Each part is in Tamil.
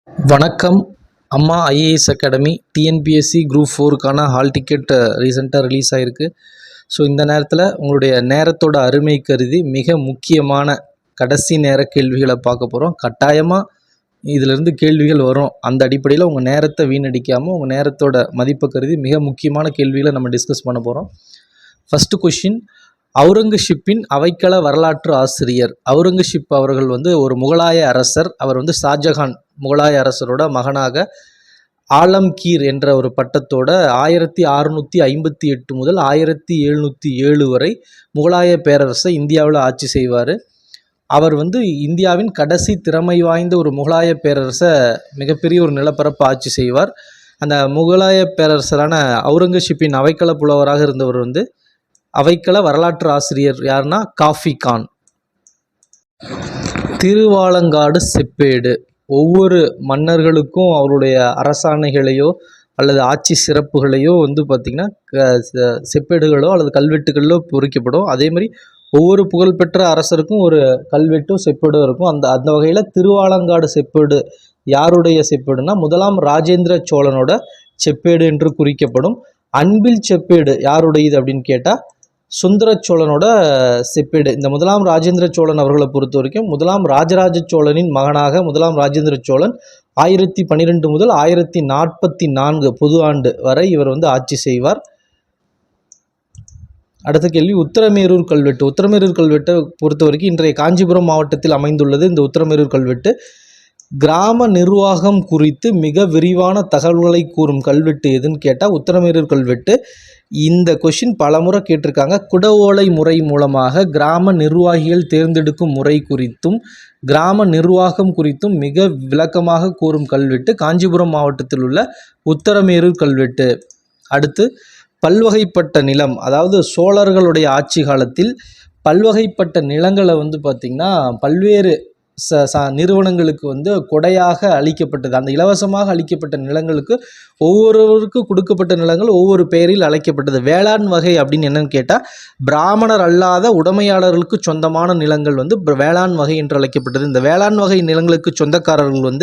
வணக்கம். Amma IAS academy TNPSC group 4க்கான ஹால் டிக்கெட் ரீசெண்டாக ரிலீஸ் ஆகிருக்கு. ஸோ இந்த நேரத்தில் உங்களுடைய நேரத்தோட அருமை கருதி மிக முக்கியமான கடைசி நேர கேள்விகளை பார்க்க போகிறோம். கட்டாயமாக இதிலிருந்து கேள்விகள் வரும். அந்த அடிப்படையில் உங்கள் நேரத்தை வீணடிக்காமல் உங்கள் நேரத்தோட மதிப்பை கருதி மிக முக்கியமான கேள்விகளை நம்ம டிஸ்கஸ் பண்ண போகிறோம். ஃபஸ்ட்டு கொஷின், அவுரங்கசீப்பின் அவைக்கள வரலாற்று ஆசிரியர். அவுரங்கசீப் அவர்கள் ஒரு முகலாய அரசர். அவர் ஷாஜஹான் முகலாய அரசரோட மகனாக ஆலம்கீர் என்ற ஒரு பட்டத்தோட 1658 முதல் 1707 வரை முகலாய பேரரசை இந்தியாவில் ஆட்சி செய்வார். அவர் இந்தியாவின் கடைசி திறமை வாய்ந்த ஒரு முகலாய பேரரசை மிகப்பெரிய ஒரு நிலப்பரப்பு ஆட்சி செய்வார். அந்த முகலாய பேரரசரான அவுரங்கசீப்பின் அவைக்கள புலவராக இருந்தவர் அவைக்கள வரலாற்று ஆசிரியர் யாருன்னா காஃபி கான். திருவாலங்காடு செப்பேடு ஒவ்வொரு மன்னர்களுக்கும் அவருடைய அரசாணைகளையோ அல்லது ஆட்சி சிறப்புகளையோ பார்த்திங்கன்னா செப்பேடுகளோ அல்லது கல்வெட்டுகளோ பொறிக்கப்படும். அதே மாதிரி ஒவ்வொரு புகழ்பெற்ற அரசருக்கும் ஒரு கல்வெட்டோ செப்பேடோ இருக்கும். அந்த வகையில் திருவாலங்காடு செப்பேடு யாருடைய செப்பேடுனா முதலாம் ராஜேந்திர சோழனோட செப்பேடு என்று குறிக்கப்படும். அன்பில் செப்பேடு யாருடையது அப்படின்னு கேட்டால் சுந்தர சோழனோட செப்பேடு. இந்த முதலாம் ராஜேந்திர சோழன் அவர்களை பொறுத்த வரைக்கும் முதலாம் ராஜராஜ சோழனின் மகனாக முதலாம் ராஜேந்திர சோழன் 1012 முதல் 1044 பொது ஆண்டு வரை இவர் ஆட்சி செய்வார். அடுத்த கேள்வி, உத்தரமேரூர் கல்வெட்டு. உத்தரமேரூர் கல்வெட்டை பொறுத்த வரைக்கும் இன்றைய காஞ்சிபுரம் மாவட்டத்தில் அமைந்துள்ளது. இந்த உத்தரமேரூர் கல்வெட்டு கிராம நிர்வாகம் குறித்து மிக விரிவான தகவல்களை கூறும் கல்வெட்டு எதுன்னு கேட்டால் உத்தரமேரூர் கல்வெட்டு. இந்த கொஷின் பலமுறை கேட்டிருக்காங்க. குடவோலை முறை மூலமாக கிராம நிர்வாகிகள் தேர்ந்தெடுக்கும் முறை குறித்தும் கிராம நிர்வாகம் குறித்தும் மிக விளக்கமாக கூறும் கல்வெட்டு காஞ்சிபுரம் மாவட்டத்தில் உள்ள உத்தரமேரூர் கல்வெட்டு. அடுத்து, பல்வகைப்பட்ட நிலம். அதாவது சோழர்களுடைய ஆட்சி காலத்தில் பல்வகைப்பட்ட நிலங்களை பார்த்திங்கன்னா பல்வேறு நிறுவனங்களுக்கு கொடையாக அளிக்கப்பட்டது. அந்த இலவசமாக அளிக்கப்பட்ட நிலங்களுக்கு ஒவ்வொருவருக்கும் கொடுக்கப்பட்ட நிலங்கள் ஒவ்வொரு பெயரில் அழைக்கப்பட்டது. வேளாண் வகை அப்படின்னு என்னன்னு கேட்டால் பிராமணர் அல்லாத உடைமையாளர்களுக்கு சொந்தமான நிலங்கள் வேளாண் வகை என்று அழைக்கப்பட்டது. இந்த வேளாண் வகை நிலங்களுக்கு சொந்தக்காரர்கள்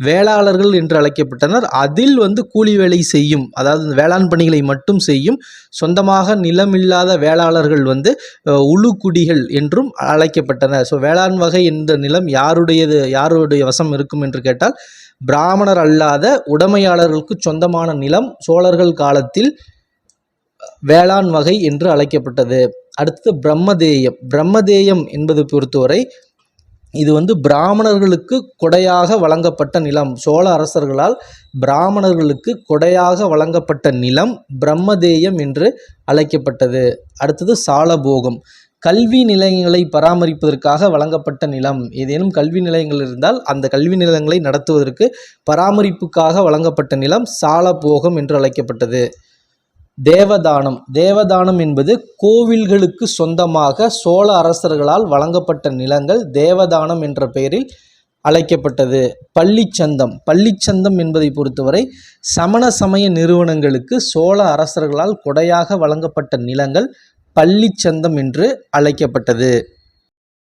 வேளாளர்கள் என்று அழைக்கப்பட்டனர். அதில் கூலி வேலை செய்யும், அதாவது வேளாண் பணிகளை மட்டும் செய்யும் சொந்தமாக நிலமில்லாத வேளாளர்கள் உழுக்குடிகள் என்றும் அழைக்கப்பட்டனர். ஸோ வேளாண் வகை என்ற நிலம் யாருடைய வசம் இருக்கும் என்று கேட்டால் பிராமணர் அல்லாத உடைமையாளர்களுக்கு சொந்தமான நிலம் சோழர்கள் காலத்தில் வேளாண் வகை என்று அழைக்கப்பட்டது. அடுத்து பிரம்மதேயம். பிரம்மதேயம் என்பது பொறுத்தவரை இது பிராமணர்களுக்கு கொடையாக வழங்கப்பட்ட நிலம். சோழ அரசர்களால் பிராமணர்களுக்கு கொடையாக வழங்கப்பட்ட நிலம் பிரம்மதேயம் என்று அழைக்கப்பட்டது. அடுத்தது சாலபோகம். கல்வி நிலையங்களை பராமரிப்பதற்காக வழங்கப்பட்ட நிலம். ஏதேனும் கல்வி நிலையங்கள் இருந்தால் அந்த கல்வி நிலையங்களை நடத்துவதற்கு பராமரிப்புக்காக வழங்கப்பட்ட நிலம் சாலபோகம் என்று அழைக்கப்பட்டது. தேவதானம். தேவதானம் என்பது கோவில்களுக்கு சொந்தமாக சோழ அரசர்களால் வழங்கப்பட்ட நிலங்கள் தேவதானம் என்ற பெயரில் அழைக்கப்பட்டது. பள்ளிச்சந்தம். பள்ளிச்சந்தம் என்பதை பொறுத்தவரை சமண சமய நிறுவனங்களுக்கு சோழ அரசர்களால் கொடையாக வழங்கப்பட்ட நிலங்கள் பள்ளிச்சந்தம் என்று அழைக்கப்பட்டது.